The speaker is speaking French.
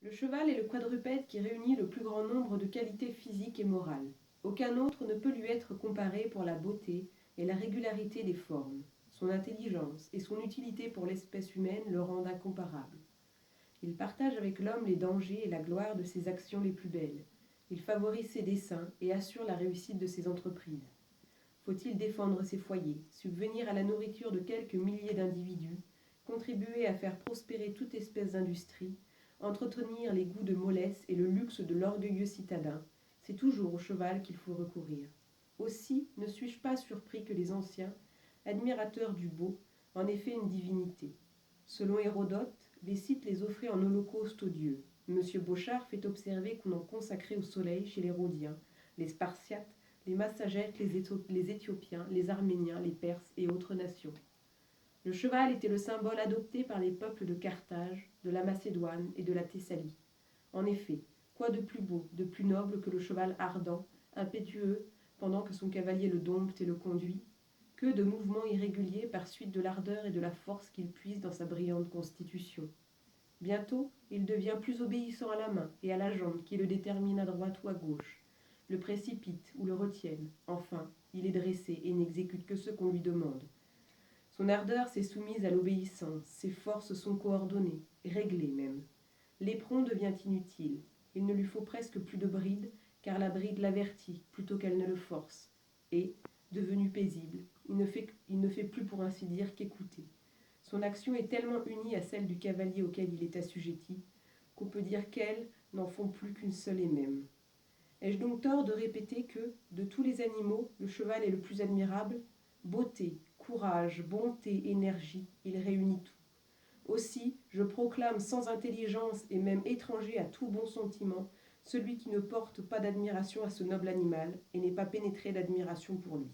Le cheval est le quadrupède qui réunit le plus grand nombre de qualités physiques et morales. Aucun autre ne peut lui être comparé pour la beauté et la régularité des formes. Son intelligence et son utilité pour l'espèce humaine le rendent incomparable. Il partage avec l'homme les dangers et la gloire de ses actions les plus belles. Il favorise ses desseins et assure la réussite de ses entreprises. Faut-il défendre ses foyers, subvenir à la nourriture de quelques milliers d'individus, contribuer à faire prospérer toute espèce d'industrie, entretenir les goûts de mollesse et le luxe de l'orgueilleux citadin, c'est toujours au cheval qu'il faut recourir. Aussi ne suis-je pas surpris que les anciens, admirateurs du beau, en aient fait une divinité. Selon Hérodote, les Scythes les offraient en holocauste aux dieux. M. Bochart fait observer qu'on en consacrait au soleil chez les Rhodiens, les Spartiates, les Massagètes, les Éthiopiens, les Arméniens, les Perses et autres nations. Le cheval était le symbole adopté par les peuples de Carthage, de la Macédoine et de la Thessalie. En effet, quoi de plus beau, de plus noble que le cheval ardent, impétueux, pendant que son cavalier le dompte et le conduit? Que de mouvements irréguliers par suite de l'ardeur et de la force qu'il puise dans sa brillante constitution. Bientôt, il devient plus obéissant à la main et à la jambe qui le détermine à droite ou à gauche, le précipite ou le retienne. Enfin, il est dressé et n'exécute que ce qu'on lui demande. Son ardeur s'est soumise à l'obéissance, ses forces sont coordonnées, réglées même. L'éperon devient inutile, il ne lui faut presque plus de bride, car la bride l'avertit plutôt qu'elle ne le force. Et, devenu paisible, il ne fait plus pour ainsi dire qu'écouter. Son action est tellement unie à celle du cavalier auquel il est assujetti, qu'on peut dire qu'elles n'en font plus qu'une seule et même. Ai-je donc tort de répéter que, de tous les animaux, le cheval est le plus admirable? Beauté, courage, bonté, énergie, il réunit tout. Aussi, je proclame sans intelligence et même étranger à tout bon sentiment, celui qui ne porte pas d'admiration à ce noble animal et n'est pas pénétré d'admiration pour lui.